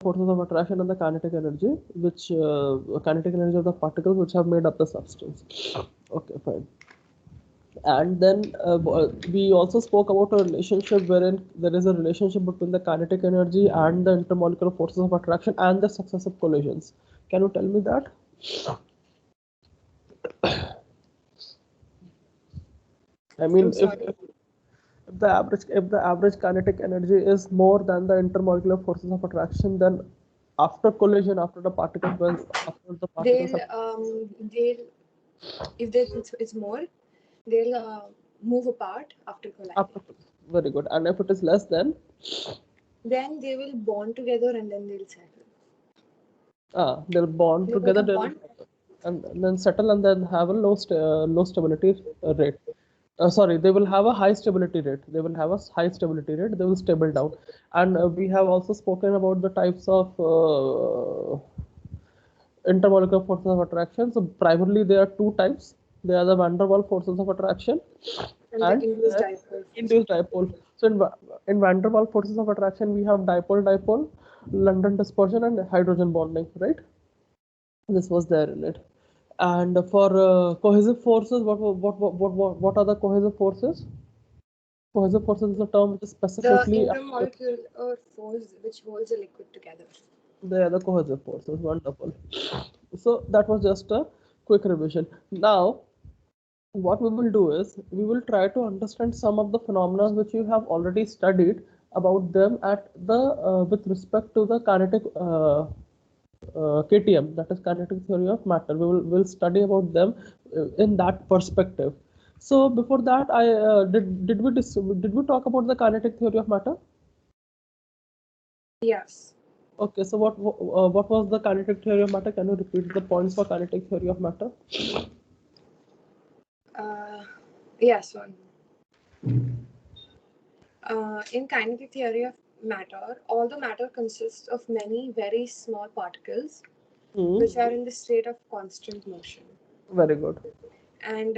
forces of attraction and the kinetic energy, which kinetic energy of the particles which have made up the substance. Okay, fine. And then we also spoke about a relationship wherein there is a relationship between the kinetic energy and the intermolecular forces of attraction and the successive collisions. Can you tell me that? I mean, I'm sorry. if the average kinetic energy is more than the intermolecular forces of attraction, then after collision, after the particles, when after the particles They'll have they'll if it's more, they'll move apart after after colliding. very good, and if it is less, Then they will bond together and then they'll settle. they'll bond They together, become they'll one. and then settle and then have a low stability rate. Sorry, they will have a high stability rate. They will have a high stability rate. They will stable down. And we have also spoken about the types of intermolecular forces of attraction. So primarily there are two types. They are the van der Waals forces of attraction And the and induced dipole force of induced dipole. So in van der Waals forces of attraction, we have dipole, London dispersion, and hydrogen bonding, right? This was there in it. And for cohesive forces, what are the cohesive forces? Cohesive forces is a term which is the specifically intermolecular force which holds a liquid together. they are the cohesive forces. Wonderful. So that was just a quick revision. Now, what we will do is we will try to understand some of the phenomena which you have already studied about them at the with respect to the kinetic KTM, that is kinetic theory of matter. We will study about them in that perspective. So before that, I did we talk about the kinetic theory of matter? Yes. Okay, so what was the kinetic theory of matter? Can you repeat the points for kinetic theory of matter? Uh, yes, one. In kinetic theory of matter, all the matter consists of many very small particles Hmm. which are in the state of constant motion. Very good. And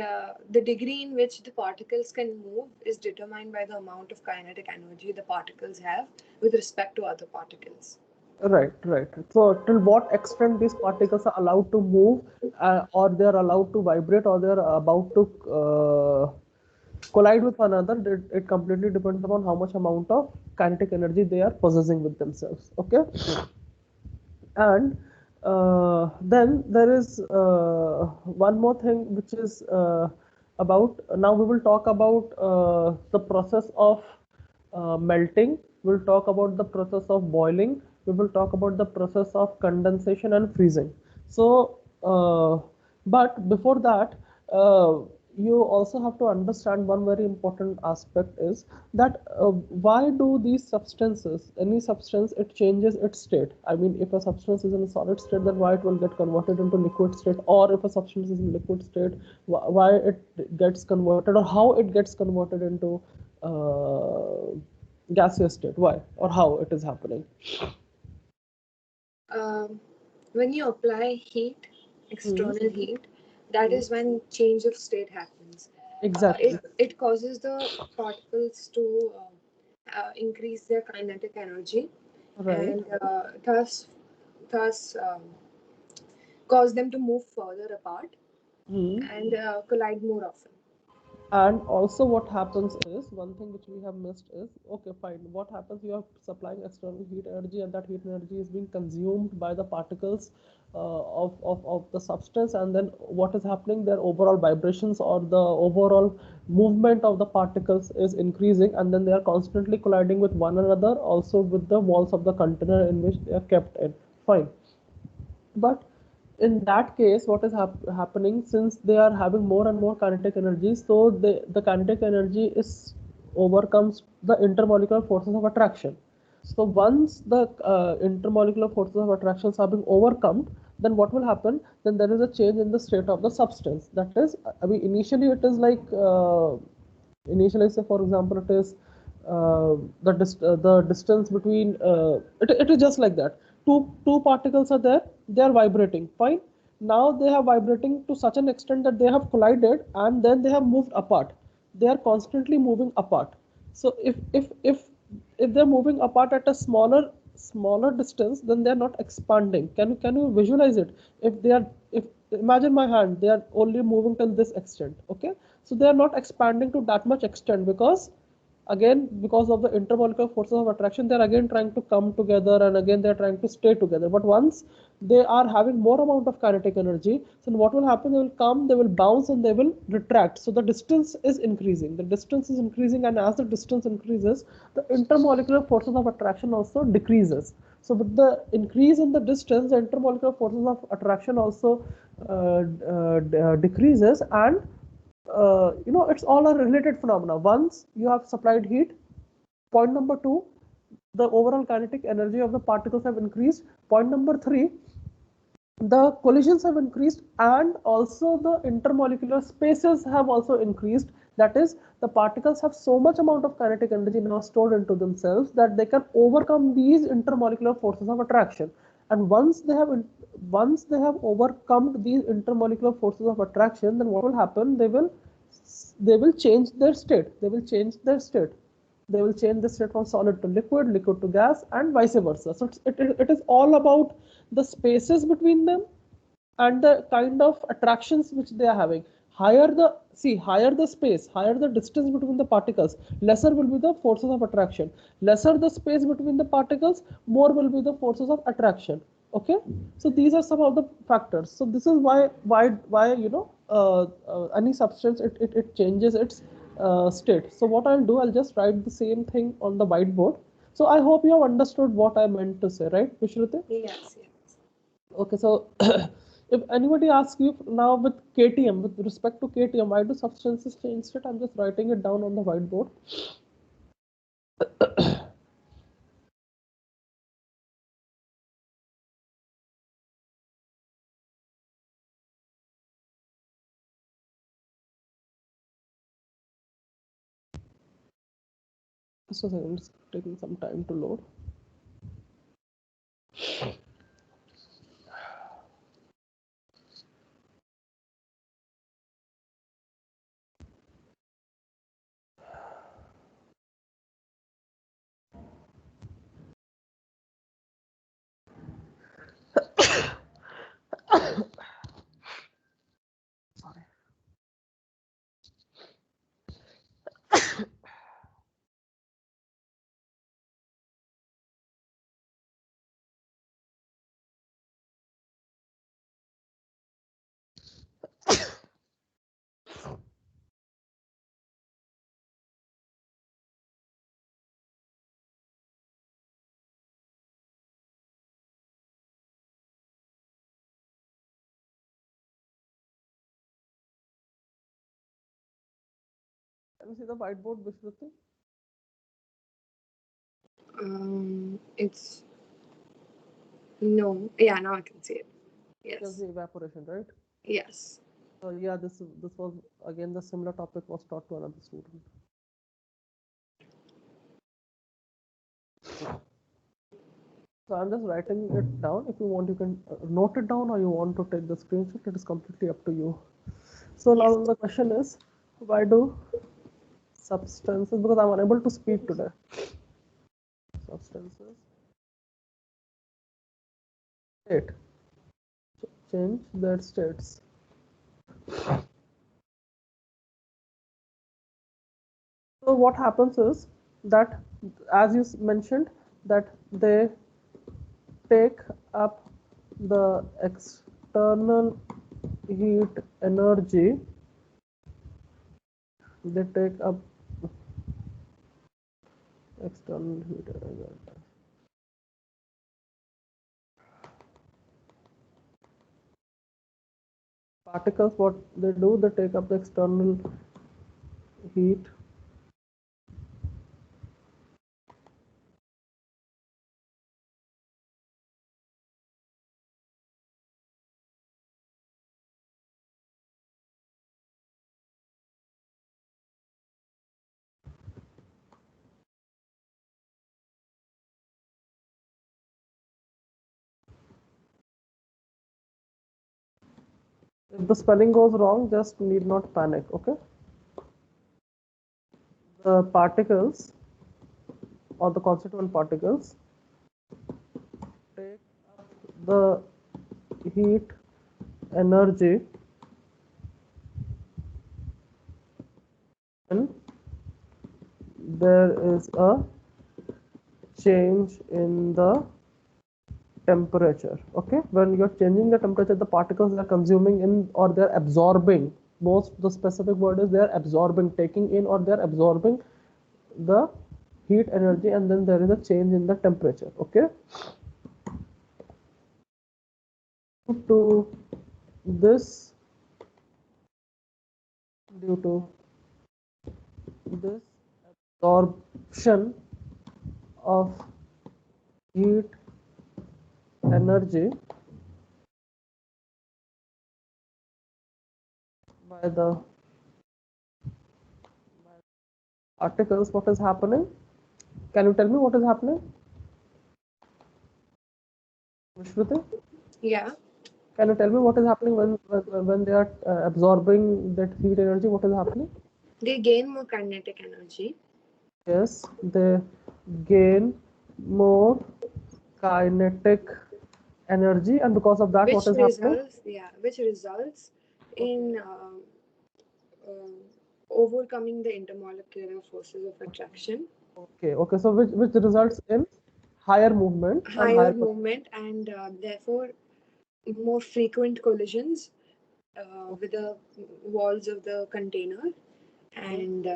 the degree in which the particles can move is determined by the amount of kinetic energy the particles have with respect to other particles. Right, right. So till what extent these particles are allowed to move, or they are allowed to vibrate, or they are about to collide with one another, it completely depends upon how much amount of kinetic energy they are possessing with themselves. Okay. And then there is one more thing which is about, now we will talk about the process of melting. We'll talk about the process of boiling. We will talk about the process of condensation and freezing. So but before that, you also have to understand one very important aspect is that why do these substances, any substance, it changes its state. I mean, if a substance is in a solid state, then why it will get converted into liquid state, or if a substance is in liquid state, why it gets converted, or how it gets converted into uh, gaseous state, why or how it is happening. Um, when you apply heat, Hmm. external heat, that Hmm. is when change of state happens. Exactly. It causes the particles to increase their kinetic energy Right. and thus cause them to move further apart Hmm. and collide more often. And also what happens is, one thing which we have missed is, okay, fine, what happens, you are supplying external heat energy and that heat energy is being consumed by the particles of the substance, and then what is happening, their overall vibrations or the overall movement of the particles is increasing, and then they are constantly colliding with one another, also with the walls of the container in which they are kept in. Fine. But in that case, what is happening, since they are having more and more kinetic energy, so the kinetic energy is overcomes the intermolecular forces of attraction. So once the intermolecular forces of attractions are being overcome, then what will happen? Then there is a change in the state of the substance. That is, I mean, initially it is like initially, say for example, it is the distance between it is just like that. Two particles are there, they are vibrating, fine. Now they are vibrating to such an extent that they have collided and then they have moved apart. They are constantly moving apart. So if they're moving apart at a smaller smaller distance, then they are not expanding. Can you visualize it? If imagine my hand, they are only moving till this extent. Okay, so they are not expanding to that much extent, because again, because of the intermolecular forces of attraction, they're again trying to come together, and again they're trying to stay together. But once they are having more amount of kinetic energy, so what will happen? They will come, they will bounce, and they will retract. So the distance is increasing, and as the distance increases, the intermolecular forces of attraction also decreases. So with the increase in the distance, the intermolecular forces of attraction also decreases. And it's all a related phenomena. Once you have supplied heat, point number two, the overall kinetic energy of the particles have increased. Point number three, the collisions have increased, and also the intermolecular spaces have also increased. That is, the particles have so much amount of kinetic energy now stored into themselves that they can overcome these intermolecular forces of attraction. And once they have overcome these intermolecular forces of attraction, then what will happen? They will change their state. They will change the state from solid to liquid, liquid to gas, and vice versa. So it is all about the spaces between them and the kind of attractions which they are having. Higher the space, higher the distance between the particles, lesser will be the forces of attraction. Lesser the space between the particles, more will be the forces of attraction. Okay, so these are some of the factors. So this is why any substance, it changes its state. So what I'll do, I'll just write the same thing on the whiteboard. So I hope you have understood what I meant to say, right, Vishruti? Yes, yes. Okay, so if anybody asks you now with KTM, with respect to KTM, why do substances change state? I'm just writing it down on the whiteboard. So I'm just taking some time to load. Sorry. Can you see the whiteboard, Vishruti? It's no. Yeah, now I can see it. You can Yes. see evaporation, right? Yes. So yeah, this was again the similar topic was taught to another student. So I'm just writing it down. If you want, you can note it down, or you want to take the screenshot. It is completely up to you. So Yes. now the question is, why do substances? Because I'm unable to speak today. Substances state change their states. So what happens is that, as you mentioned, that they take up the external heat energy. They take up external heat energy. Particles, what they do, they take up the external heat If the spelling goes wrong, just need not panic, okay? The particles, or the constituent particles, take the heat energy and there is a change in the temperature. Okay, when you're changing the temperature, the particles are consuming in or they're absorbing. Most the specific word is they're absorbing, taking in or they're absorbing the heat energy, and then there is a change in the temperature. Okay, to this due to this absorption of heat energy by the particles, what is happening? Can you tell me what is happening, Vishruti? Yeah. Can you tell me what is happening when they are absorbing that heat energy? What is happening? They gain more kinetic energy. Yes, they gain more kinetic energy, and because of that, what is happening? Which results in overcoming the intermolecular forces of attraction, Okay. So which results in higher movement and higher movement, and therefore more frequent collisions with the walls of the container and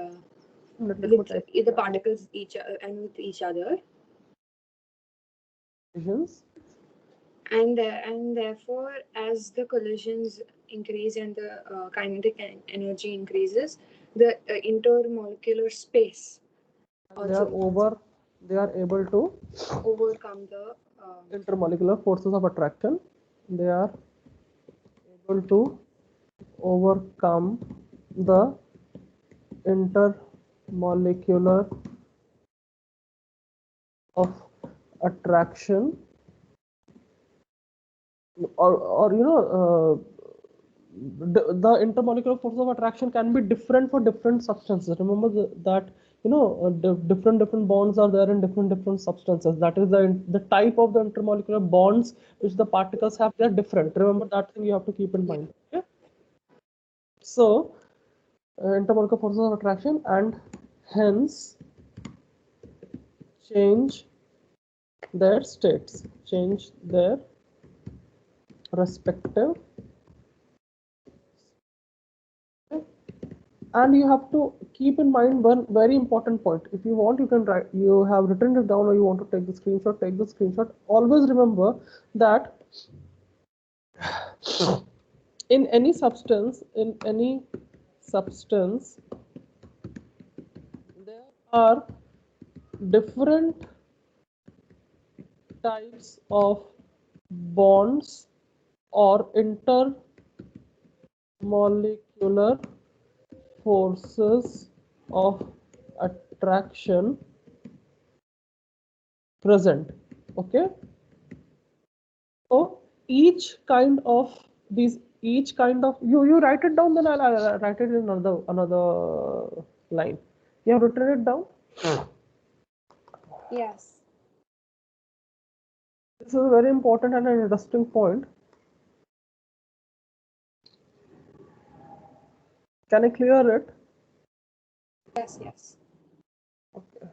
with the particles and with each other, collisions. and therefore as the collisions increase and the kinetic energy increases, the intermolecular space They are able to overcome the intermolecular forces of attraction. They are able to overcome the intermolecular of attraction, or the intermolecular force of attraction can be different for different substances. Remember that different bonds are there in different substances. That is the type of the intermolecular bonds which the particles have. They're different. Remember that thing, you have to keep in mind. Okay? So intermolecular forces of attraction, and hence change their states, change their respective. And you have to keep in mind one very important point. If you want, you can write, you have written it down, or you want to take the screenshot, take the screenshot. Always remember that in any substance, there are different types of bonds or intermolecular forces of attraction present. Okay, so each kind of you write it down, then I'll write it in another line. You have written it down? Yes. This is a very important and an interesting point. Can I clear it? Yes. Okay.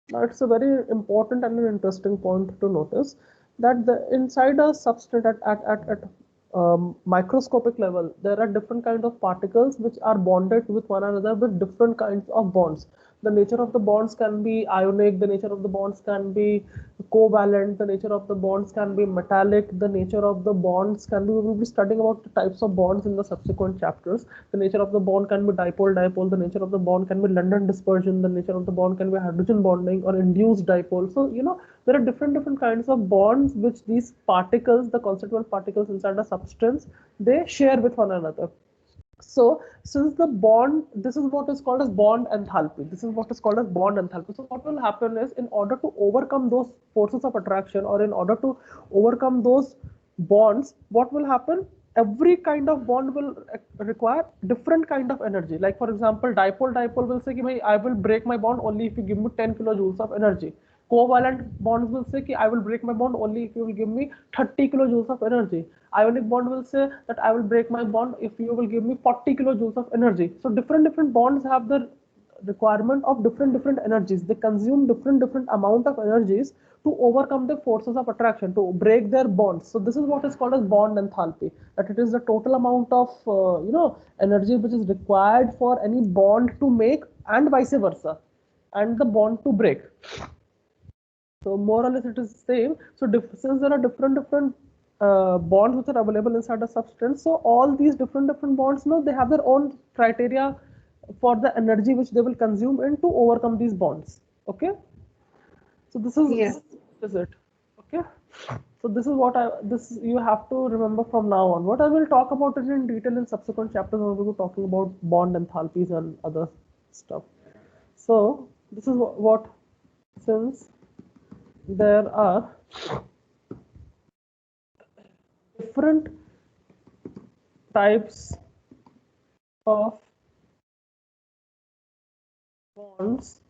Now it's a very important and an interesting point to notice that inside a substance at microscopic level, there are different kinds of particles which are bonded with one another with different kinds of bonds. The nature of the bonds can be ionic, the nature of the bonds can be covalent, the nature of the bonds can be metallic, the nature of the bonds can be, we will be studying about the types of bonds in the subsequent chapters. The nature of the bond can be dipole, the nature of the bond can be London dispersion, the nature of the bond can be hydrogen bonding or induced dipole. So, there are different kinds of bonds which these particles, the constituent particles inside a substance, they share with one another. So since the bond, this is what is called as bond enthalpy. So what will happen is, in order to overcome those forces of attraction, or in order to overcome those bonds, what will happen? Every kind of bond will require different kind of energy. Like for example, dipole will say, I will break my bond only if you give me 10 kilojoules of energy. Covalent bonds will say I will break my bond only if you will give me 30 kilojoules of energy. Ionic bond will say that I will break my bond if you will give me 40 kilojoules of energy. So different bonds have the requirement of different energies. They consume different amount of energies to overcome the forces of attraction, to break their bonds. So this is what is called as bond enthalpy, that it is the total amount of energy which is required for any bond to make and vice versa, and the bond to break. So more or less it is the same. So since there are different bonds which are available inside a substance, so all these different bonds, they have their own criteria for the energy which they will consume and to overcome these bonds. Okay. So this is it. Okay. So this is what this you have to remember from now on. What I will talk about it in detail in subsequent chapters when we will be talking about bond enthalpies and other stuff. So this is what since there are different types of bonds.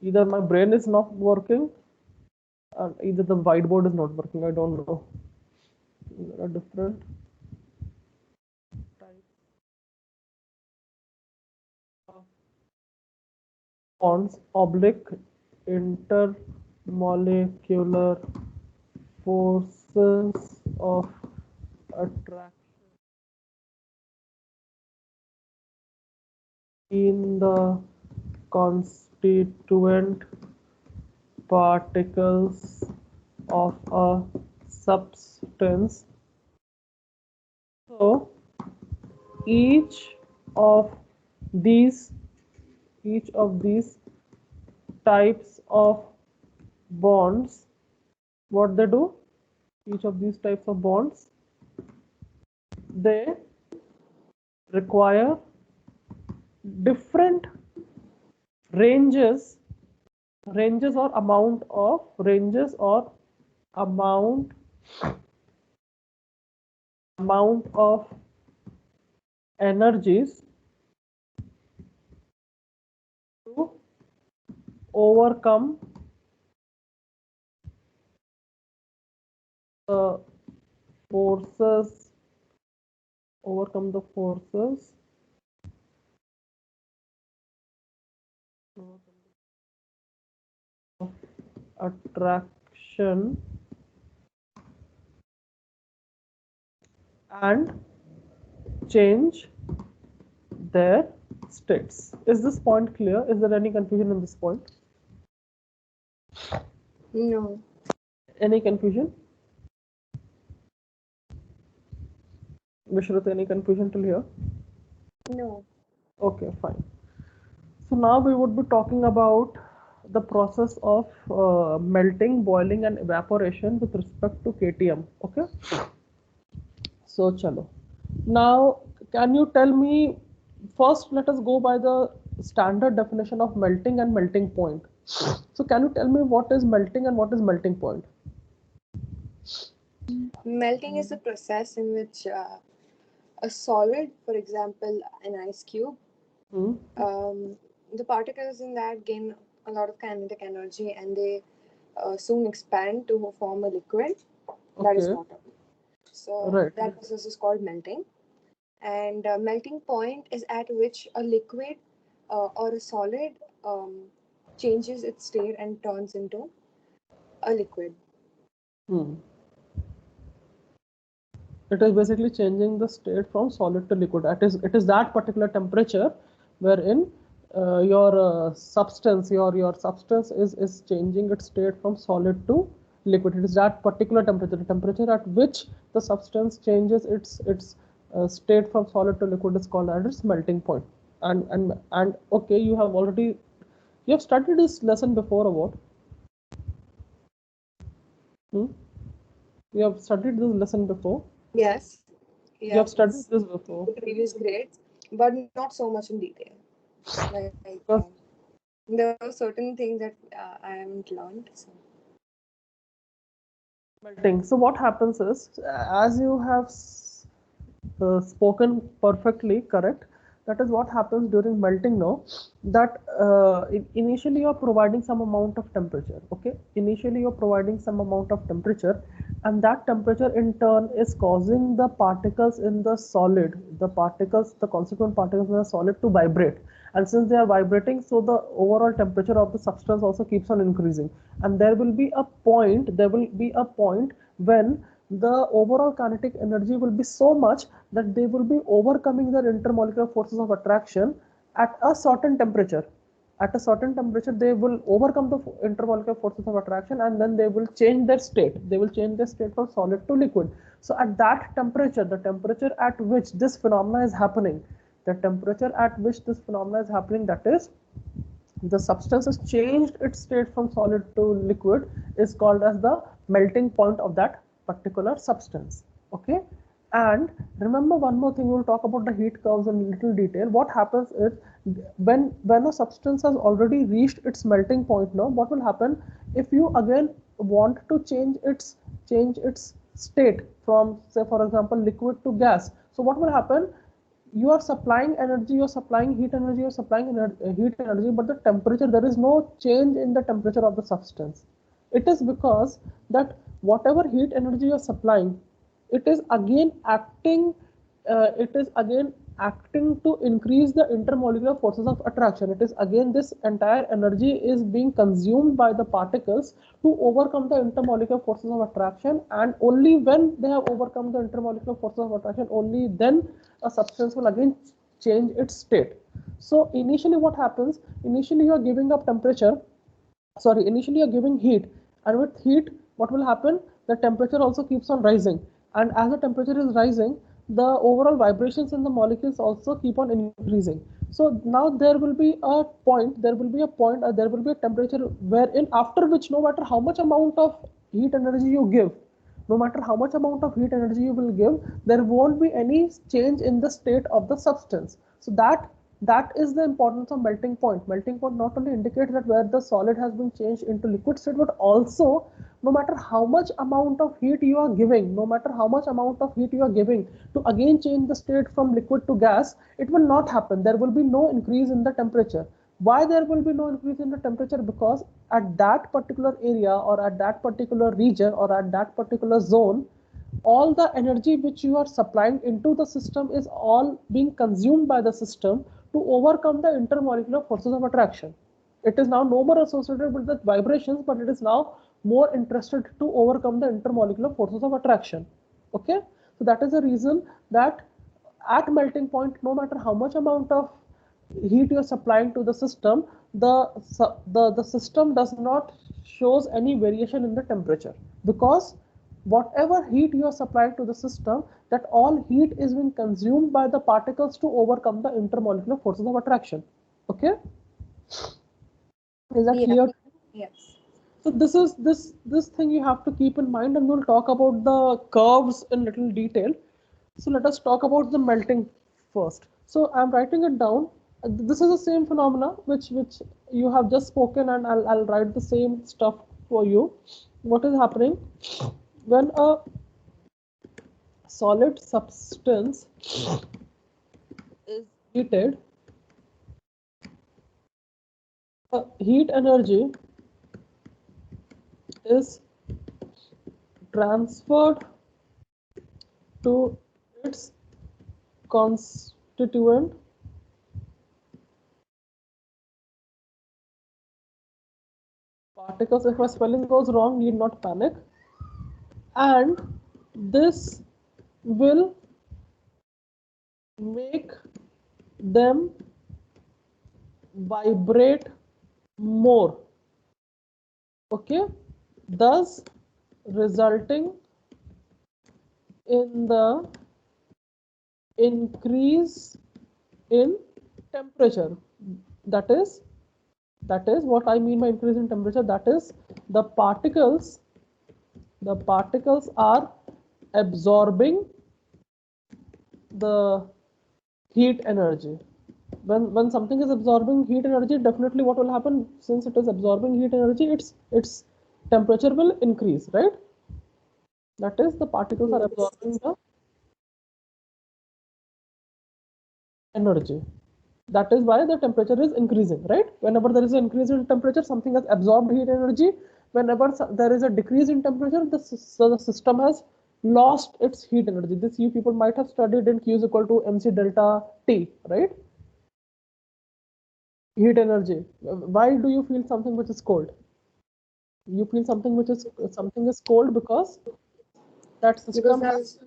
Either my brain is not working, and either the whiteboard is not working. I don't know. There are different types of bonds, oblique intermolecular forces of attraction in the constituent particles of a substance. So each of these types of bonds, what they do, each of these types of bonds, they require different ranges or amount of energies to overcome the forces of attraction and change their states. Is this point clear? Is there any confusion in this point? No. Any confusion? Vishruti, any confusion till here? No. Okay, fine. So now we would be talking about the process of melting, boiling and evaporation with respect to KTM. Okay. So chalo. Now can you tell me, first let us go by the standard definition of melting and melting point. So can you tell me what is melting and what is melting point? Melting is a process in which a solid, for example, an ice cube, the particles in that gain a lot of kinetic energy and they soon expand to form a liquid, that is water. So that process is called melting. And melting point is at which a liquid or a solid changes its state and turns into a liquid. It is basically changing the state from solid to liquid. It is that particular temperature wherein your substance is changing its state from solid to liquid. It is that particular temperature, the temperature at which the substance changes its state from solid to liquid is called as its melting point. And okay, you have studied this lesson before or what? You have studied this lesson before? Yes. You have studied this before? The previous grades, but not so much in detail. Like there are certain things that I haven't learned. So. Melting. So what happens is, as you have spoken perfectly correct, that is what happens during melting now, that initially you're providing some amount of temperature. Okay, initially you're providing some amount of temperature, and that temperature in turn is causing the particles in the solid, the constituent particles in the solid to vibrate. And since they are vibrating, so the overall temperature of the substance also keeps on increasing. And there will be a point when the overall kinetic energy will be so much that they will be overcoming the intermolecular forces of attraction at a certain temperature. At a certain temperature, they will overcome the intermolecular forces of attraction, and then they will change their state. They will change their state from solid to liquid. So at that temperature, the temperature at which this phenomena is happening, that is, the substance has changed its state from solid to liquid, is called as the melting point of that particular substance. Okay, and remember one more thing, we'll talk about the heat curves in little detail. What happens is, when a substance has already reached its melting point, now what will happen if you again want to change its state from, say for example, liquid to gas? So what will happen? You are supplying energy, you're supplying heat energy, but the temperature, there is no change in the temperature of the substance. It is because that whatever heat energy you're supplying, it is again acting to increase the intermolecular forces of attraction. It is again, this entire energy is being consumed by the particles to overcome the intermolecular forces of attraction, and only when they have overcome the intermolecular forces of attraction, only then a substance will again change its state. So initially what happens, initially you are giving up temperature, initially you're giving heat, and with heat what will happen, the temperature also keeps on rising, and as the temperature is rising, the overall vibrations in the molecules also keep on increasing. So now there will be a temperature wherein, after which, no matter how much amount of heat energy you give, there won't be any change in the state of the substance. So that is the importance of melting point. Melting point not only indicates that where the solid has been changed into liquid state, but also no matter how much amount of heat you are giving, to again change the state from liquid to gas, it will not happen. There will be no increase in the temperature. Why there will be no increase in the temperature? Because at that particular area, or at that particular region, or at that particular zone, all the energy which you are supplying into the system is all being consumed by the system to overcome the intermolecular forces of attraction. It is now no more associated with the vibrations, but it is now more interested to overcome the intermolecular forces of attraction. Okay, so that is the reason that at melting point, no matter how much amount of heat you are supplying to the system, the system does not shows any variation in the temperature, because whatever heat you are supplying to the system, that all heat is being consumed by the particles to overcome the intermolecular forces of attraction. Okay, is that clear? Yes. So this thing you have to keep in mind, and we'll talk about the curves in little detail. So let us talk about the melting first. So I'm writing it down. This is the same phenomena which you have just spoken, and I'll write the same stuff for you. What is happening when a solid substance is heated? Heat energy is transferred to its constituent particles. If my spelling goes wrong, need not panic. And this will make them vibrate more. Okay, thus resulting in the increase in temperature. That is what I mean by increase in temperature. That is, the particles are absorbing the heat energy. When something is absorbing heat energy, definitely what will happen, since it is absorbing heat energy, its temperature will increase, right? That is, the particles are absorbing the energy. That is why the temperature is increasing, right? Whenever there is an increase in temperature, something has absorbed heat energy. Whenever there is a decrease in temperature, the system has lost its heat energy. This you people might have studied in Q is equal to mc delta T, right? Heat energy. Why do you feel something which is cold? You feel something which is cold because that system has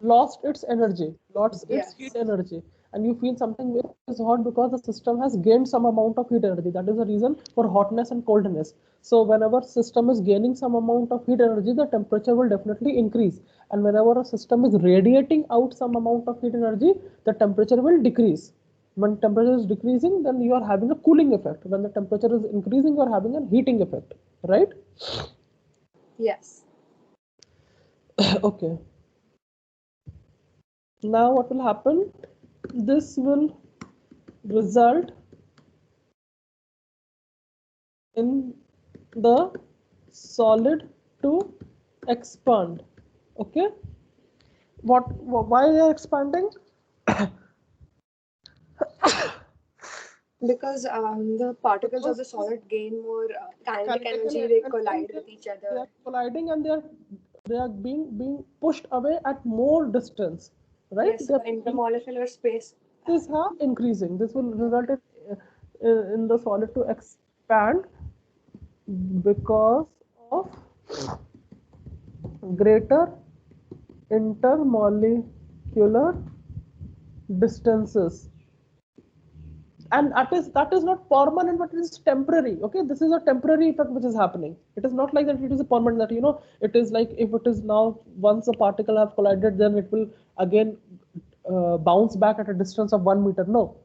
lost its energy, lost its heat energy, and you feel something which is hot because the system has gained some amount of heat energy. That is the reason for hotness and coldness. So whenever system is gaining some amount of heat energy, the temperature will definitely increase. And whenever a system is radiating out some amount of heat energy, the temperature will decrease. When temperature is decreasing, then you are having a cooling effect. When the temperature is increasing, you are having a heating effect, right? Yes. Okay. Now what will happen? This will result in the solid to expand. Okay. Why they are expanding? Because the particles of the solid gain more kinetic energy, they collide with each They other. are colliding and they are being pushed away at more distance, right? Yes, the intermolecular space. This is increasing. This will result in the solid to expand because of greater intermolecular distances, and that is not permanent, but it is temporary. Okay, this is a temporary effect which is happening. It is not like that it is a permanent, that it is like if it is now once a particle have collided, then it will again bounce back at a distance of 1 meter. No,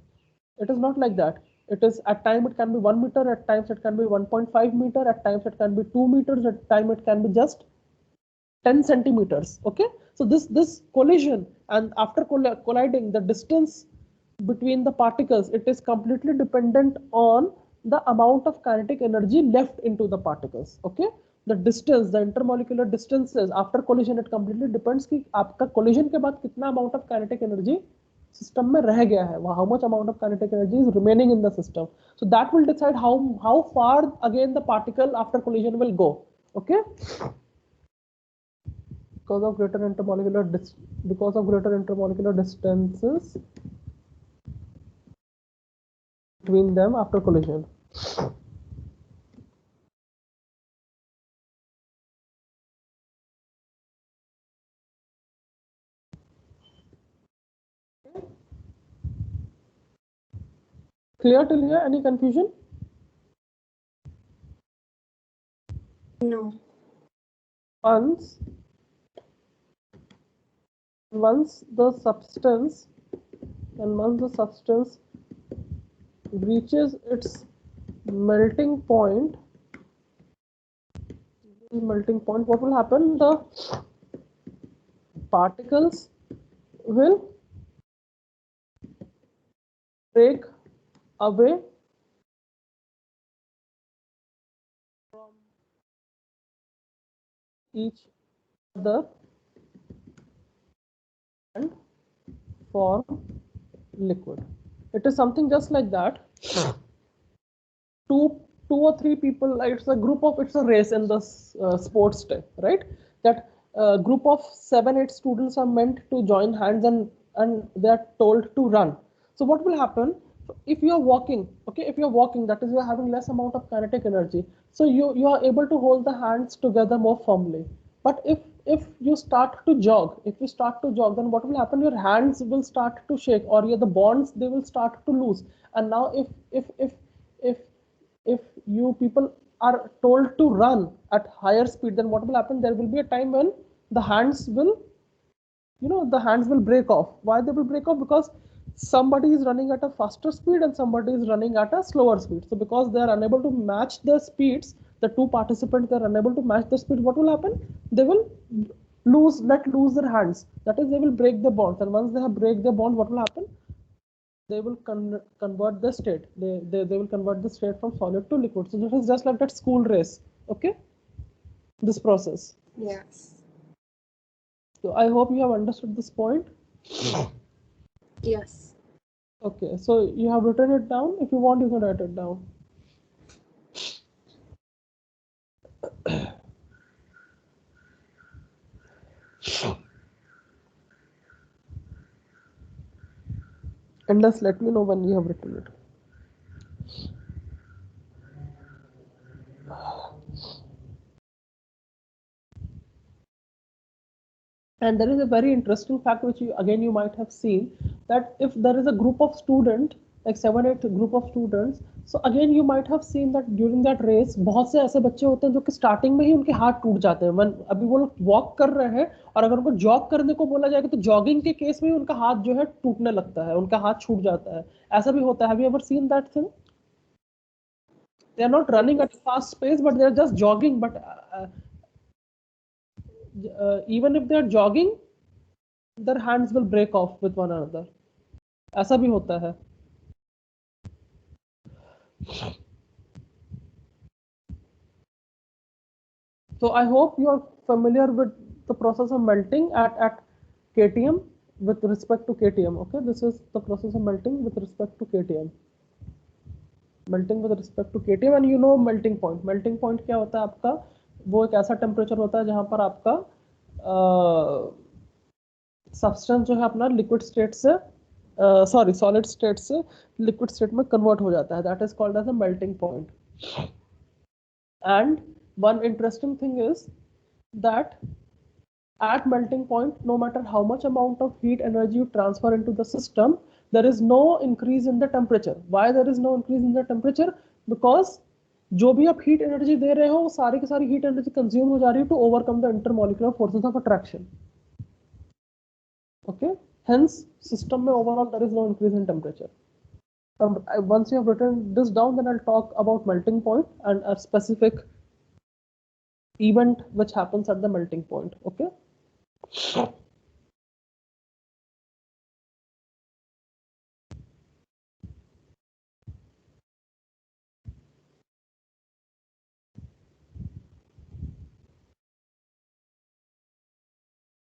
it is not like that. It is at time it can be 1 meter, at times it can be 1.5 meter, at times it can be 2 meters, at time it can be just 10 centimeters. Okay, so this collision, and after colliding, the distance between the particles, it is completely dependent on the amount of kinetic energy left into the particles. Okay, the distance, the intermolecular distances after collision, it completely depends कि आपका collision के बाद कितना amount of kinetic energy system में रह गया है, how much amount of kinetic energy is remaining in the system. So that will decide how far again the particle after collision will go. Okay, because of greater intermolecular distances between them after collision. Clear till here? Any confusion? No. Once the substance reaches its melting point, what will happen? The particles will break away from each other and form liquid. It is something just like that. Two or three people, it's a race in the sports day, right? That group of 7-8 students are meant to join hands, and they are told to run. So what will happen if you are walking? Okay, if you are walking, that is, you are having less amount of kinetic energy, so you are able to hold the hands together more firmly. But if you start to jog, then what will happen? Your hands will start to shake, or the bonds, they will start to lose. And now if if you people are told to run at higher speed, then what will happen? There will be a time when the hands will break off. Why they will break off? Because somebody is running at a faster speed and somebody is running at a slower speed. So because they are unable to match the speeds, the two participants, they are unable to match the speed, what will happen? They will let loose their hands. That is, they will break the bonds, and once they have break the bond, what will happen? They will convert the state. They will convert the state from solid to liquid. So this is just like that school race. Okay, this process. Yes. So I hope you have understood this point. Yes. Okay, so you have written it down. If you want, you can write it down. And just let me know when you have written it. And there is a very interesting fact which you again you might have seen, that if there is a group of student, like 7 8 group of students, so again you might have seen that during that race बहुत से ऐसे बच्चे होते हैं जो कि starting में ही उनके हाथ टूट जाते हैं, अभी वो लोग वॉक कर रहे हैं और अगर उनको जॉग करने को बोला जाएगा तो जॉगिंग के केस में उनका हाथ जो है टूटने लगता है, उनका हाथ छूट जाता है, ऐसा भी होता है। Have you ever seen that thing? They are not running at a fast pace, but they are just jogging, but even if they are jogging, their hands will break off with one another. ऐसा भी होता है। So I hope you are familiar with the process of melting at KTM with respect to KTM. Okay, this is the process of melting with respect to KTM. Melting with respect to KTM, and you know melting point. Melting point क्या होता है आपका? वो एक ऐसा temperature होता है जहां पर आपका सब्सटेंस जो है अपना लिक्विड स्टेट से सॉरी सॉलिड स्टेट से लिक्विड स्टेट में कन्वर्ट हो जाता है, that is called as a melting point. And one interesting thing is that at melting point, no matter how much amount of heat energy you transfer into the system, there is no increase in the temperature. Why there is no increase in the temperature? Because जो भी आप heat energy दे रहे हो वो सारी की सारी heat energy consume हो जा रही है to overcome the intermolecular forces of attraction. Okay, hence system में overall there is no increase in temperature. Once you have written this down, then I'll talk about melting point and a specific event which happens at the melting point. Okay.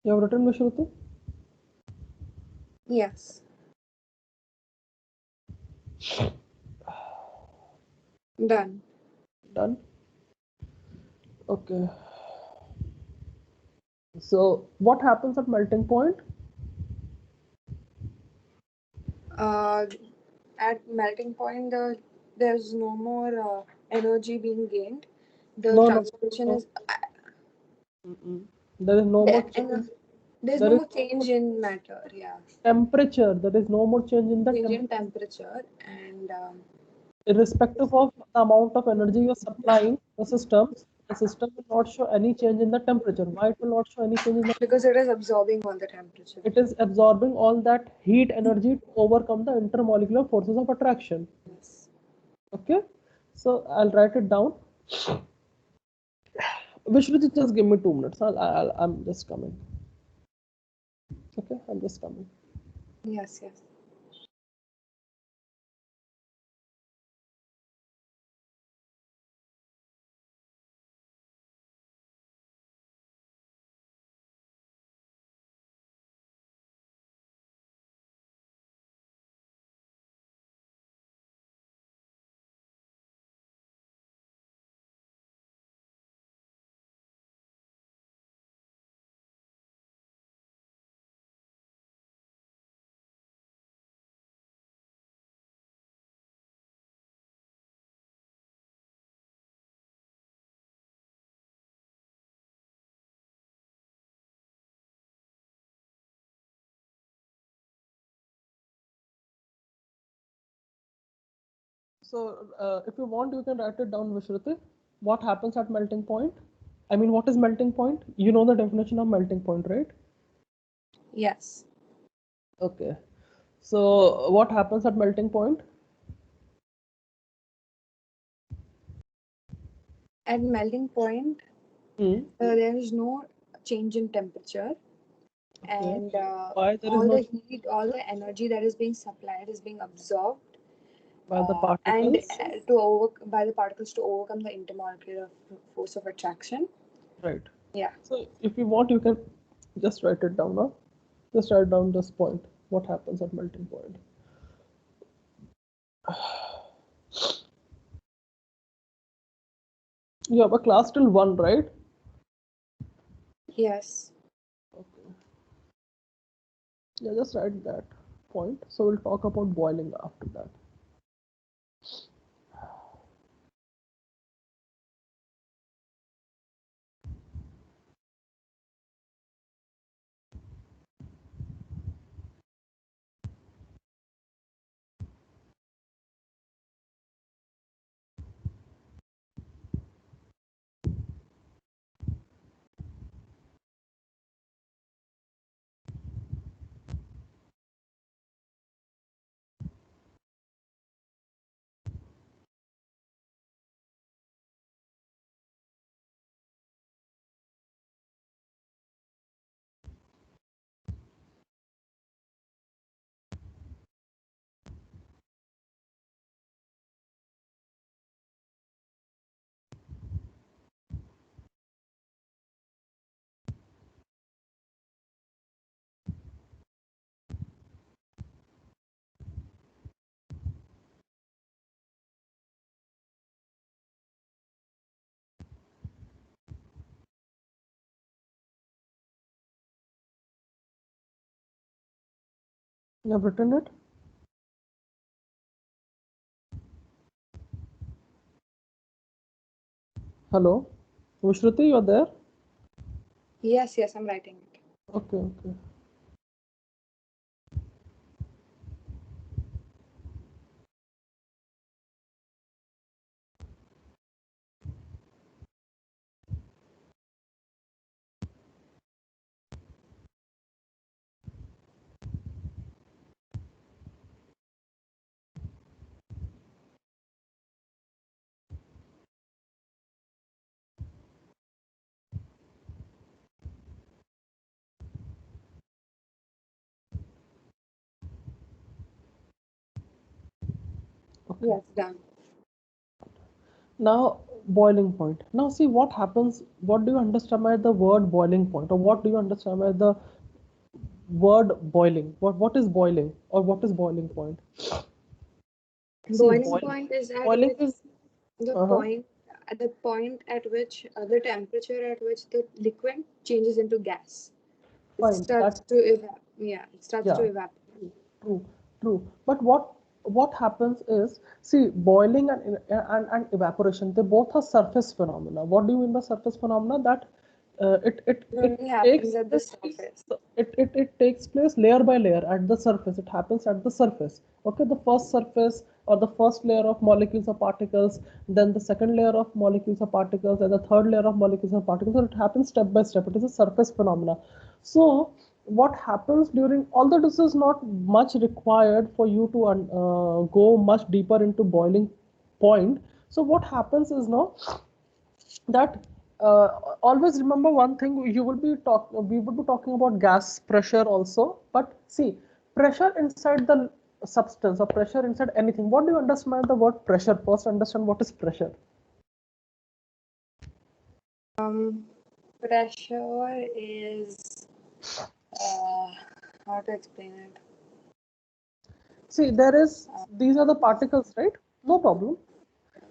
You have written, Vishruti? Yes. Done. Done. Okay. So what happens at melting point? At melting point, there's no more energy being gained. The No, transformation no. is There is no more change. there's There no is more change in matter. Yeah, temperature. There is no more change in the change in temperature, and irrespective of the amount of energy you're supplying the system will not show any change in the temperature. Why it will not show any change in the because it is absorbing all the temperature. it is absorbing all that heat energy to overcome the intermolecular forces of attraction. Yes. Okay, so I'll write it down. Vishruti, just give me 2 minutes. I'm just coming. Okay, I'm just coming. Yes. Yes. So if you want, you can write it down, Vishruti. What happens at melting point? I mean, what is melting point? You know the definition of melting point, right? Yes. Okay. So what happens at melting point? At melting point, there is no change in temperature, Okay. and Why there is all no the heat, all the energy that is being supplied is being absorbed by the and particles? by the particles to overcome the intermolecular force of attraction. Right. Yeah. So if you want, you can just write it down now. Just write down this point. What happens at melting point? You have a class till 1, right? Yes. Okay. Yeah, just write that point. So we'll talk about boiling after that. You have written it? Hello? Shruti, you're there? Yes, yes, I'm writing it. Okay, okay. Okay. Yes, done. Now, boiling point. Now, see what happens. What do you understand by the word boiling point, or what do you understand by the word boiling? What is boiling, or what is boiling point? See, Boiling point is at boiling which is the uh-huh. point the point at which the temperature at which the liquid changes into gas. It Fine. starts That's to it starts to yeah. evaporate. True, true. But what happens is, see, boiling and evaporation, they both are surface phenomena. What do you mean by surface phenomena? That It it only takes happens at the place, surface. it takes place layer by layer at the surface. It happens at the surface. Okay, the first surface or the first layer of molecules or particles, then the second layer of molecules or particles, and the third layer of molecules or particles. So it happens step by step. It is a surface phenomena. So what happens during, although this is not much required for you to go much deeper into boiling point. So what happens is now that always remember one thing, we would be talking about gas pressure also, but see, pressure inside the substance or pressure inside anything, what do you understand the word pressure? First understand what is pressure. Pressure is how to explain it. See, there is, these are the particles, right? No problem.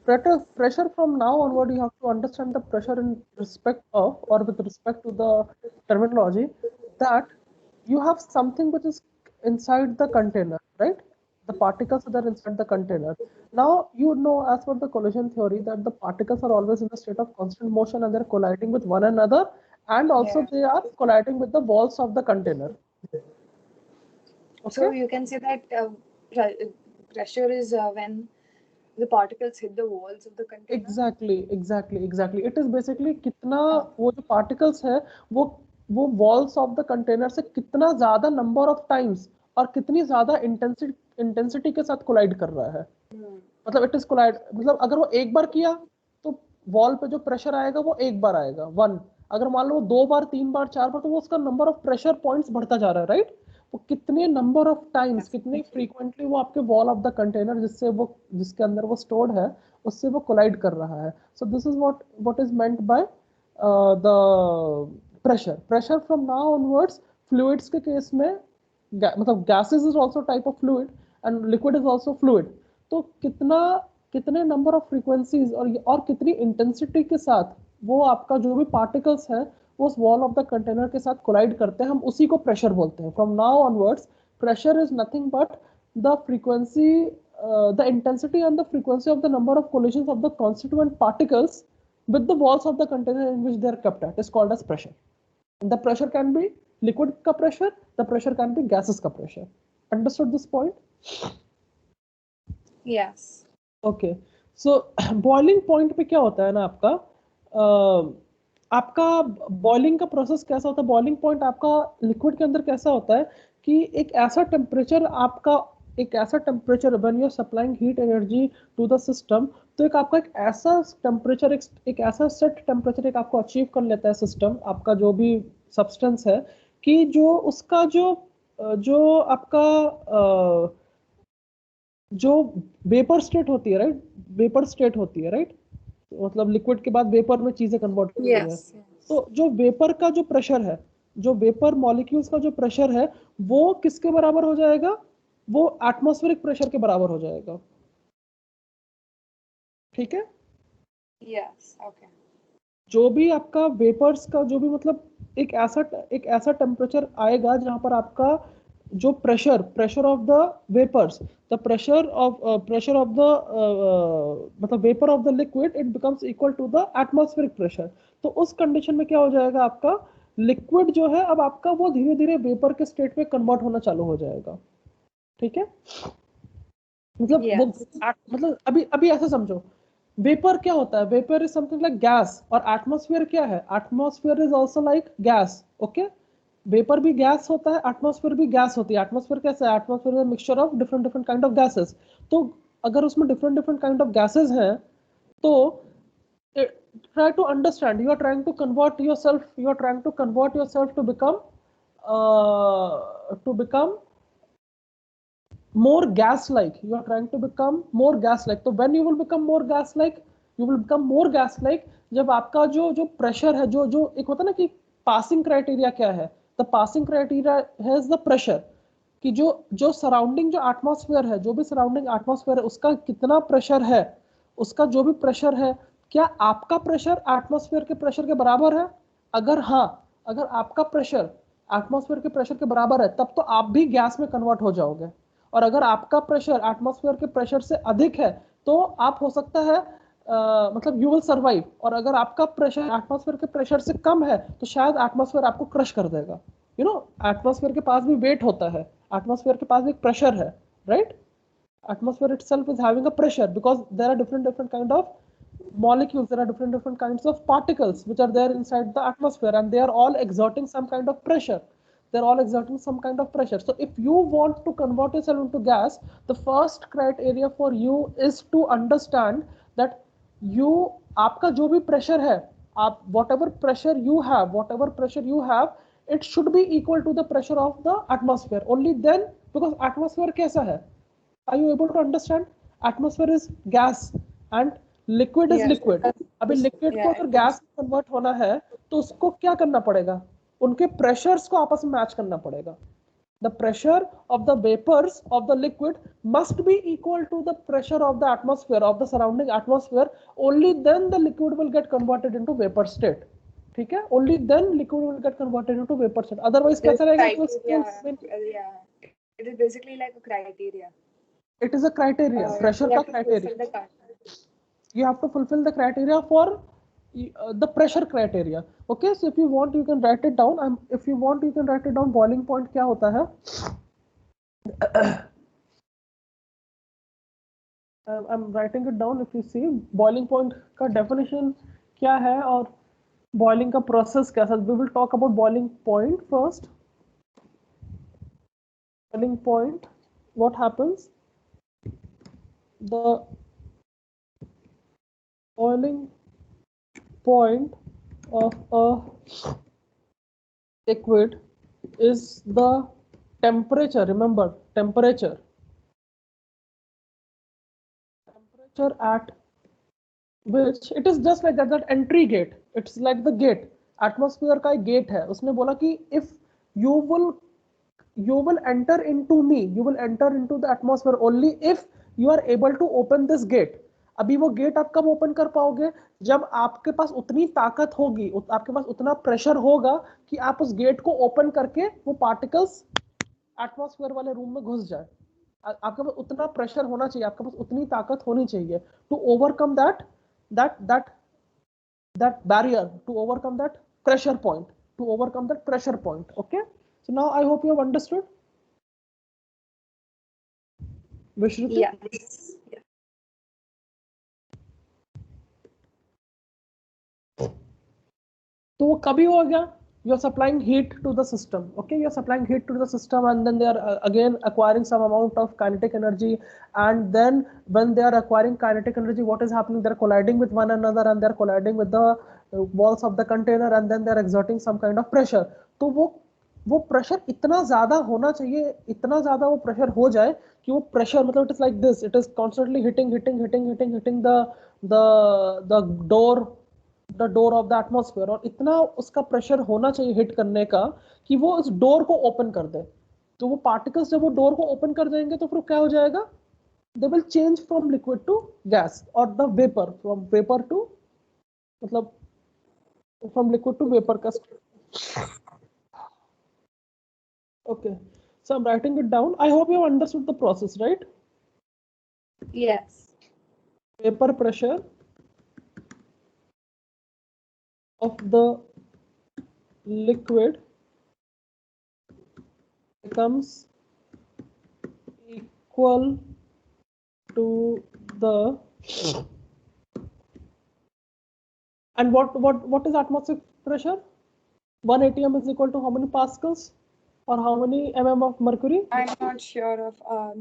Pressure from now onward, you have to understand the pressure in respect of, or with respect to the terminology, that you have something which is inside the container, right? The particles that are inside the container. Now, you know, as per the collision theory, that the particles are always in a state of constant motion and they're colliding with one another, and also Yeah. they are colliding with the walls of the container. Okay? So you can say that pressure is when the particles hit the walls of the container. Exactly it is basically कितना वो जो particles है वो वो walls of the container से कितना ज्यादा number of times और कितनी ज्यादा इंटेंसिटी के साथ कोलाइड कर रहा है. Hmm. मतलब इट इज कोलाइड, मतलब अगर वो एक बार किया तो वॉल पे जो प्रेशर आएगा वो एक बार आएगा, वन. अगर मान लो वो दो बार, तीन बार, चार बार, तो वो उसका नंबर ऑफ प्रेशर पॉइंट्स बढ़ता जा रहा है, राइट? वो कितने नंबर ऑफ टाइम्स, कितने फ्रीक्वेंटली वो आपके वॉल ऑफ द कंटेनर जिससे वो, जिसके अंदर वो स्टोर्ड है, उससे वो कोलाइड कर रहा है. So this is what is meant by the pressure from now onwards. Fluids के केस में मतलब gases is also type of fluid and liquid is also fluid. तो कितना कितने नंबर ऑफ फ्रीक्वेंसीज और कितनी इंटेंसिटी के साथ वो आपका जो भी पार्टिकल्स है वो उस वॉल ऑफ द कंटेनर के साथ कोलाइड करते हैं, हम उसी को प्रेशर बोलते हैं. From now onwards pressure is nothing but the frequency, the intensity and the frequency of the number of collisions of the constituent particles with the walls of the container in which they are kept at is called as pressure. And the pressure can be liquid ka pressure, the pressure can be gases ka pressure. Understood this point? Yes. Okay. So boiling point पे क्या होता है ना आपका boiling का process कैसा होता है, बॉइलिंग पॉइंट आपका लिक्विड के अंदर कैसा होता है कि एक ऐसा temperature when you are supplying heat energy to the system, तो एक आपका एक ऐसा टेम्परेचर, एक ऐसा सेट टेम्परेचर एक आपको अचीव कर लेता है सिस्टम, आपका जो भी सब्सटेंस है, कि जो उसका जो आपका जो वेपर स्टेट होती है, राइट, वेपर स्टेट होती है, राइट, मतलब लिक्विड के बाद वेपर में चीजें कन्वर्ट होती है. तो जो वेपर का जो प्रेशर है, जो वेपर मॉलिक्यूल्स का जो प्रेशर है, वो किसके बराबर हो जाएगा, वो एटमॉस्फेरिक प्रेशर के बराबर हो जाएगा. ठीक है? यस. ओके. जो भी आपका वेपर्स का जो भी मतलब एक ऐसा टेम्परेचर आएगा जहां पर आपका जो pressure of the vapours, the pressure of the मतलब vapour of the liquid, it becomes equal to the atmospheric pressure. तो उस कंडीशन में क्या हो जाएगा, आपका लिक्विड जो है अब आपका वो धीरे धीरे वेपर के स्टेट में कन्वर्ट होना चालू हो जाएगा. ठीक है? मतलब अभी ऐसा समझो, वेपर क्या होता है, vapour is something like gas, और एटमॉस्फेयर क्या है, atmosphere is also like gas. Okay, vapour भी गैस होता है, एटमॉस्फेयर भी गैस होती है. एटमॉस्फेयर कैसा है, atmosphere is mixture of different kind of gases. तो अगर उसमें डिफरेंट काइंड ऑफ गैसेस हैं, तो try to understand, you are trying to convert yourself to become more gas like. You are trying to become more gas like. So when you will become more gas like, जब आपका जो pressure है, जो एक होता है ना कि पासिंग क्राइटेरिया क्या है, the passing criteria has the pressure, कि जो सराउंडिंग जो एटमॉस्फेयर है, जो भी सराउंडिंग एटमॉस्फेयर है, उसका कितना प्रेशर है, उसका जो भी प्रेशर है, क्या आपका प्रेशर एटमॉस्फेयर के प्रेशर के बराबर है? अगर हाँ, अगर आपका प्रेशर एटमॉस्फेयर के प्रेशर के बराबर है, तब तो आप भी गैस में कन्वर्ट हो जाओगे. और अगर आपका प्रेशर एटमॉस्फेयर के प्रेशर से अधिक है, तो आप हो सकता है मतलब यू विल सर्वाइव. और अगर आपका प्रेशर एटमॉस्फेयर के प्रेशर से कम है, तो शायद एटमॉस्फेयर आपको क्रश कर देगा. एटमॉस्फेयर के पास भी वेट होता है, एटमॉस्फेयर के पास भी प्रेशर है, right? Atmosphere itself is having a pressure because there are different kind of molecules, there are different kinds of particles which are there inside the atmosphere, and they are all exerting some kind of pressure. So if you want to convert yourself into gas, the first criteria for you is to understand that आपका जो भी pressure है, आप whatever pressure you have, it should be equal to the pressure of the atmosphere. Only then, because atmosphere कैसा है, are you able to understand? Atmosphere is gas and liquid is liquid. अभी liquid को अगर gas में convert होना है, तो उसको क्या करना पड़ेगा, उनके प्रेशर्स को आपस में मैच करना पड़ेगा. The pressure of the vapors of the liquid must be equal to the pressure of the atmosphere, of the surrounding atmosphere. Only then the liquid will get converted into vapor state. ठीक है? Only then liquid will get converted into vapor state. Otherwise कैसा रहेगा? It is basically like a criteria. It is a criteria, pressure का criteria. You have to fulfill the criteria for the pressure criteria. Okay, so if you want, you can write it down. If you want, you can write it down. Boiling point क्या होता है? I'm writing it down. If you see, boiling point का definition क्या है और boiling का process कैसा? We will talk about boiling point first. Boiling point, what happens? The boiling point of a liquid is the temperature. Remember, temperature at which it is just like that entry gate. It's like the gate. Atmosphere का एक gate है. उसने बोला कि if you will enter into the atmosphere only if you are able to open this gate. अभी वो gate आप कब ओपन कर पाओगे, जब आपके पास उतनी ताकत होगी, आपके पास उतना प्रेशर होगा कि आप उस गेट को ओपन करके वो पार्टिकल्स एटमॉस्फेयर वाले रूम में घुस जाए। आपके पास उतना प्रेशर होना चाहिए, आपके पास उतनी ताकत होनी चाहिए to overcome that barrier, to overcome that pressure point, to overcome that pressure point. Okay, so now I hope you have understood. Vishruti? Yeah. Yeah. तो वो कभी हो गया, you're supplying heat to the system. Okay, you're supplying heat to the system, and then they are again acquiring some amount of kinetic energy, and then when they are acquiring kinetic energy, what is happening, they're colliding with one another, and they're colliding with the walls of the container, and then they're exerting some kind of pressure. तो वो pressure इतना ज्यादा होना चाहिए, इतना ज्यादा वो pressure हो जाए कि वो प्रेशर मतलब it is like this, it is constantly hitting the door the door of the atmosphere, और इतना उसका प्रेशर होना चाहिए हिट करने का कि वो उस डोर को ओपन कर दे। तो वो पार्टिकल्स जब वो डोर को ओपन कर देंगे तो फिर क्या हो जाएगा, they will change from liquid to gas, और the vapour from vapour to, मतलब फ्रॉम लिक्विड टू वेपर का। Okay, so I'm writing it down. I hope you have understood the process, right? Yes. Vapor pressure of the liquid becomes equal to the, and what is atmospheric pressure? 1 atm is equal to how many pascals or how many mm of mercury? I'm not sure of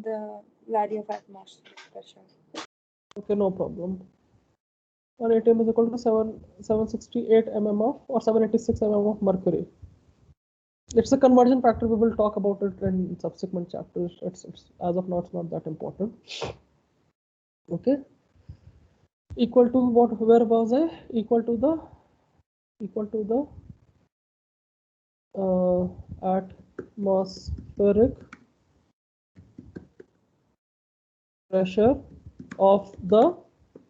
the value of atmospheric pressure. Okay, no problem. 1 atm is equal to 768 mm of, or 786 mm of mercury. It's a conversion factor. We will talk about it in subsequent chapters. It's as of now, it's not that important. Okay. Equal to what? Where was I? Equal to the atmospheric pressure of the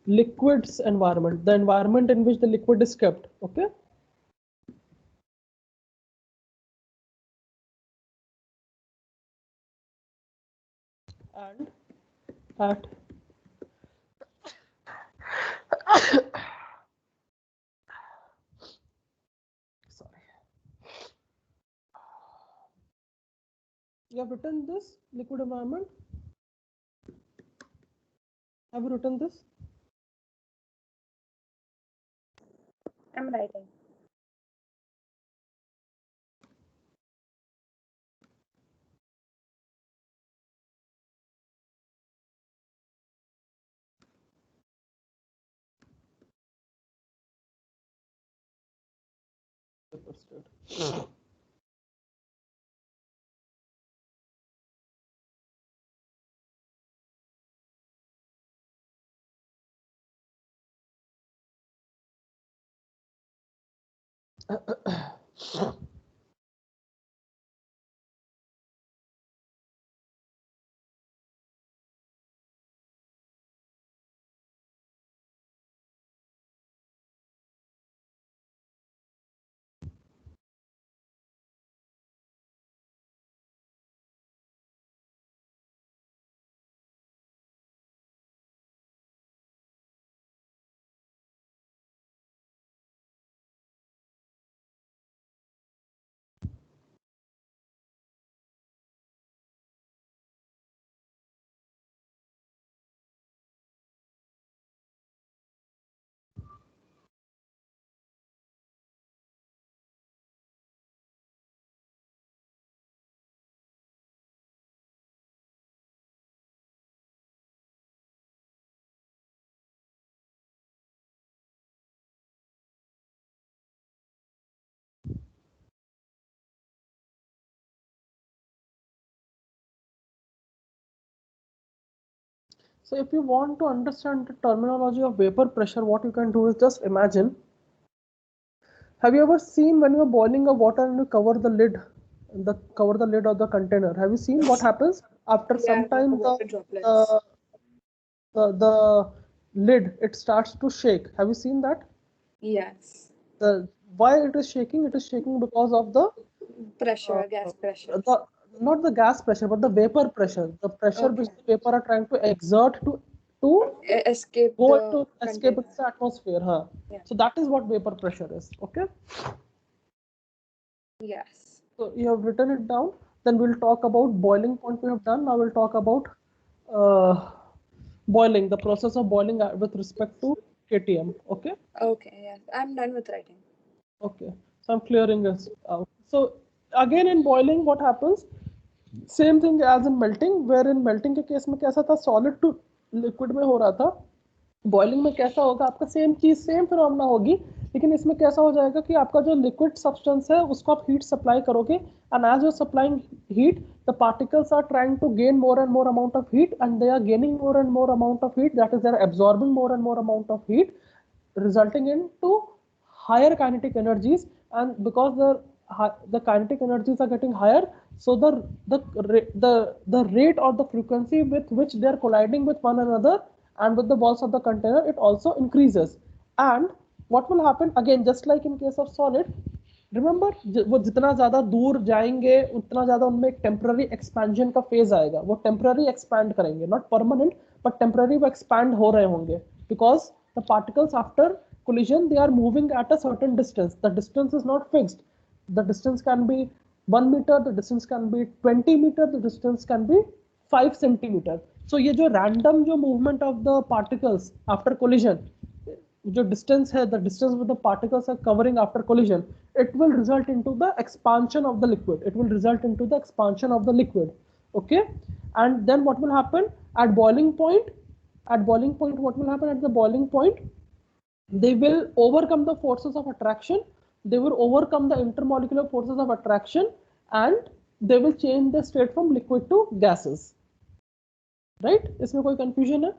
liquid's environment, the environment in which the liquid is kept. Okay. And at sorry, you have written this liquid environment. Have you written this? I'm writing. So if you want to understand the terminology of vapor pressure, what you can do is just imagine. Have you ever seen when you are boiling a water and you cover the lid, of the container? Have you seen what happens after some time? Water droplets. The lid, it starts to shake. Have you seen that? Yes. Why it is shaking? It is shaking because of the Pressure, gas pressure. the not the gas pressure, but the vapor pressure. The pressure which Okay. the vapor are trying to exert to Escape go the into escape container. its atmosphere. Huh? Yeah. So that is what vapor pressure is. Okay. Yes. So you have written it down. Then we'll talk about boiling point we have done. Now we'll talk about uh, boiling, the process of boiling with respect to KTM. Okay. Okay, yes. I'm done with writing. Okay. So I'm clearing this out. So again in boiling, what happens? Same thing as in melting, where in melting के case में कैसा था, solid to liquid में हो रहा था. Boiling में कैसा होगा, आपका सेम चीज सेम फिनोमेना होगी, लेकिन इसमें कैसा हो जाएगा कि आपका जो लिक्विड सब्सटेंस है उसको आप हीट सप्लाई करोगे, and as you supplying heat the particles are trying to gain more and more amount of heat, and they are gaining more and more amount of heat, that is they are absorbing more and more amount of heat, resulting into higher kinetic energies. And because the kinetic energies are getting higher, so the rate or the frequency with which they are colliding with one another and with the walls of the container, it also increases. And what will happen again, just like in case of solid, remember, वो जितना ज्यादा दूर जाएंगे उतना ज्यादा उनमें एक temporary expansion का फेज आएगा, वो टेम्पररी एक्सपैंड करेंगे, नॉट परमानेंट बट टेम्पररी वो एक्सपैंड हो रहे होंगे, because the particles after collision they are moving at a certain distance. The distance is not fixed. The distance can be 1 meter, the distance can be 20 meter, the distance can be 5 centimeter. So ये जो random जो movement of the particles after collision, जो distance है, the distance with the particles are covering after collision, it will result into the expansion of the liquid. It will result into the expansion of the liquid. Okay, and then what will happen at boiling point? At boiling point, what will happen at the boiling point? They will overcome the forces of attraction. They will overcome the intermolecular forces of attraction, and they will change the state from liquid to gases. Right? इसमें कोई confusion है?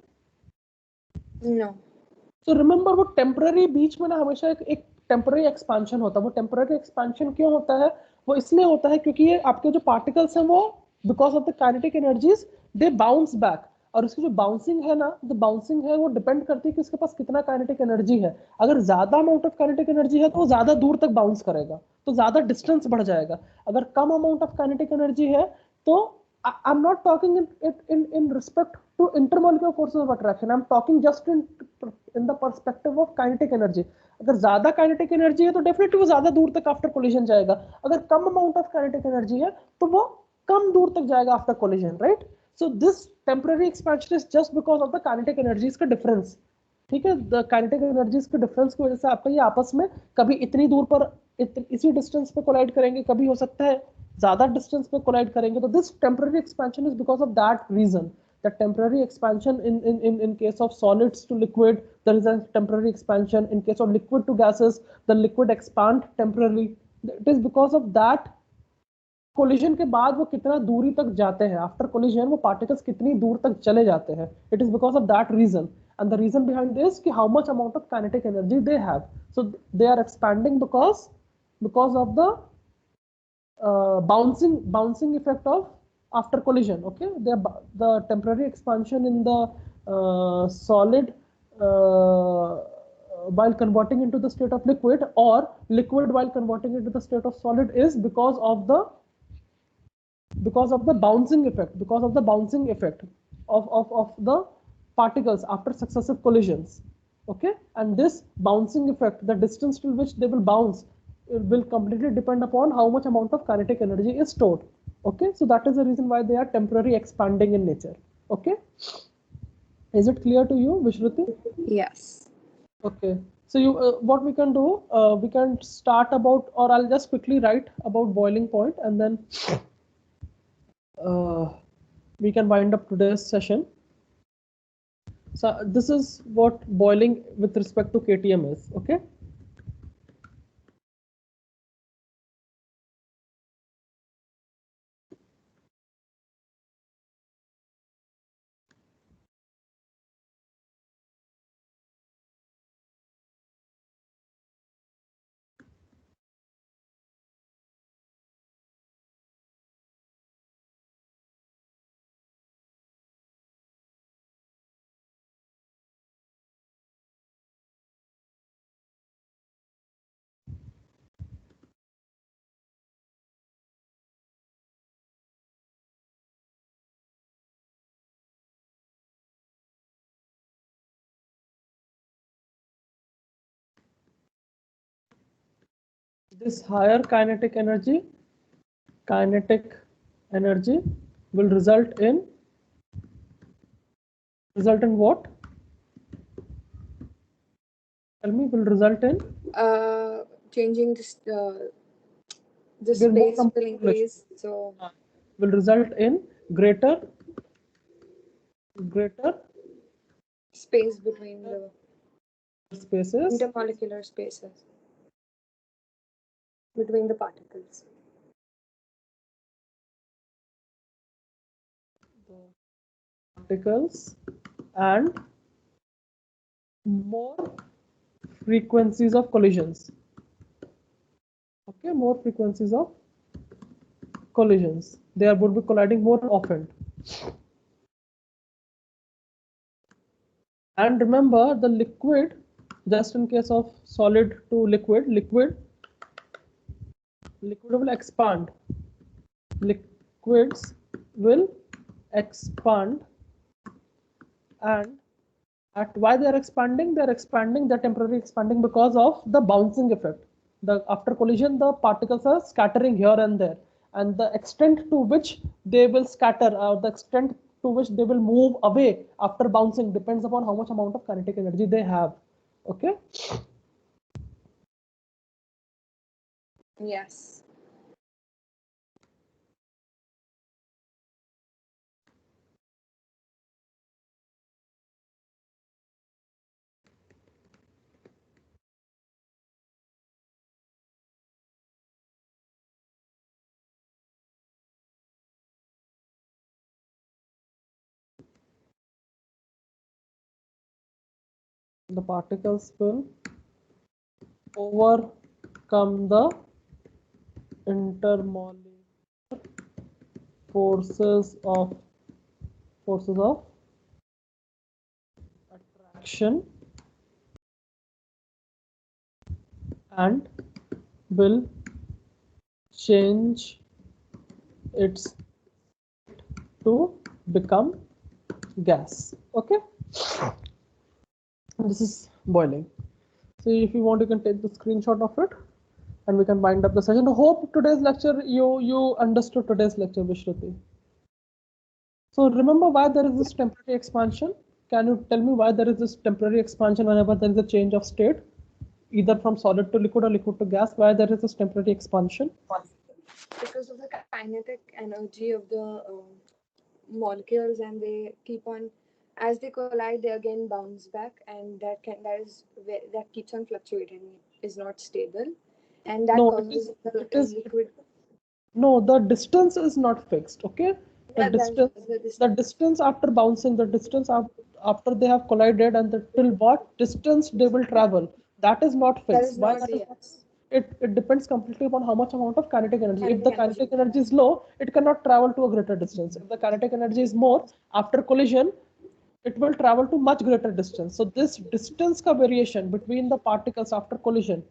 No. तो remember, वो temporary बीच में ना हमेशा एक temporary expansion होता है. वो टेम्पररी एक्सपेंशन क्यों होता है? वो इसलिए होता है क्योंकि ये आपके जो पार्टिकल्स हैं वो because of the kinetic energies they bounce back, और उसकी जो बाउंसिंग है ना, द बाउंसिंग है वो डिपेंड करती है कि उसके पास कितना काइनेटिक एनर्जी है. अगर ज्यादा अमाउंट ऑफ काइनेटिक एनर्जी है तो वो ज्यादा दूर तक बाउंस करेगा, तो ज्यादा डिस्टेंस बढ़ जाएगा. अगर कम अमाउंट ऑफ काइनेटिक एनर्जी है तो I'm not talking in respect to intermolecular forces of attraction. I'm talking just in the perspective of kinetic energy. अगर ज्यादा kinetic energy है तो definitely वो ज्यादा दूर तक after collision जाएगा. अगर कम amount of kinetic energy है तो वो कम दूर तक जाएगा after collision, right? So this temporary expansion is just because of the kinetic energies का difference. ठीक है, द काइनेटिक एनर्जीज के डिफरेंस की वजह से आपका ये आपस में कभी इतनी दूर पर इसी डिस्टेंस पे कोलाइड करेंगे, कभी हो सकता है ज्यादा डिस्टेंस पे कोलाइड करेंगे. तो this temporary expansion is because of that reason. The temporary expansion in case of solids to liquid, there is a temporary expansion. In case of liquid to gases, the liquid expand temporarily. It is because of that collision के बाद वो कितना दूरी तक जाते हैं, after collision वो particles कितनी दूर तक चले जाते हैं. It is because of that reason, and the reason behind this कि how much amount of kinetic energy they have. So they are expanding because of the bouncing effect of after collision. Okay, the temporary expansion in the solid while converting into the state of liquid, or liquid while converting into the state of solid, is because of the bouncing effect, of the particles after successive collisions. Okay, and this bouncing effect, the distance to which they will bounce, it will completely depend upon how much amount of kinetic energy is stored. Okay, so that is the reason why they are temporary expanding in nature. Okay, is it clear to you, Vishruti? Yes. Okay, so you what we can do, we can start about, or I'll just quickly write about boiling point, and then we can wind up today's session. So this is what boiling with respect to KTM is. Okay. This higher kinetic energy will result in what? Tell me, will result in changing this the Will more space will complete increase, so will result in greater space between the spaces intermolecular spaces between the particles. And more frequencies of collisions. Okay, more frequencies of collisions. They would be colliding more often. And remember, the liquid, just in case of solid to liquid will expand. Liquids will expand, and at why they are expanding? They are expanding, they're temporarily expanding because of the bouncing effect. After collision, the particles are scattering here and there, and the extent to which they will scatter, the extent to which they will move away after bouncing depends upon how much amount of kinetic energy they have. Okay. Yes. The particles will overcome the intermolecular forces of attraction and will change its to become gas. Okay, this is boiling. So if you want, you can take the screenshot of it and we can wind up the session. I hope today's lecture you understood today's lecture, Vishruti. So remember why there is this temporary expansion. Can you tell me why there is this temporary expansion whenever there is a change of state, either from solid to liquid or liquid to gas? Why there is this temporary expansion? Because of the kinetic energy of the molecules, and they keep on, as they collide, they again bounce back, and that keeps on fluctuating. It is not stable, and that causes the liquid. No, the distance is not fixed. Okay, the distance after bouncing, the distance after they have collided, and till what distance they will travel, that is not fixed. Why that is not? It depends completely upon how much amount of kinetic energy. If the kinetic energy is low, it cannot travel to a greater distance. If the kinetic energy is more, after collision, it will travel to much greater distance. So this distance ka variation between the particles after collision,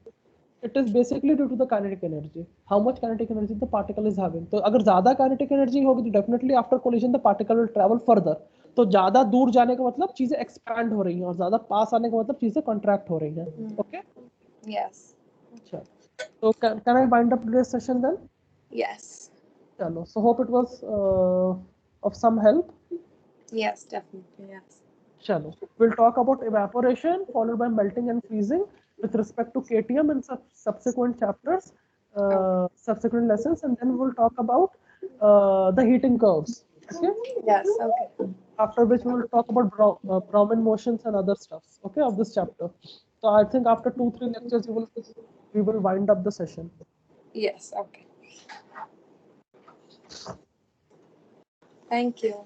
it is basically due to the kinetic energy. How much kinetic energy the particle is having. तो अगर ज़्यादा kinetic energy होगी तो definitely after collision the particle will travel further. तो ज़्यादा दूर जाने का मतलब चीजें expand हो रही हैं और ज़्यादा पास आने का मतलब चीजें contract हो रही हैं. Okay? Yes. अच्छा. So can I wind up today's session then? Yes. चलो. So hope it was of some help. Yes, definitely. Yes. Chalo. We'll talk about evaporation followed by melting and freezing with respect to KTM in subsequent chapters, subsequent lessons, and then we'll talk about the heating curves. Okay? Yes. Okay. After which we'll talk about Brownian motions and other stuffs. Okay, of this chapter. So I think after 2-3 lectures, we will wind up the session. Yes. Okay. Thank you.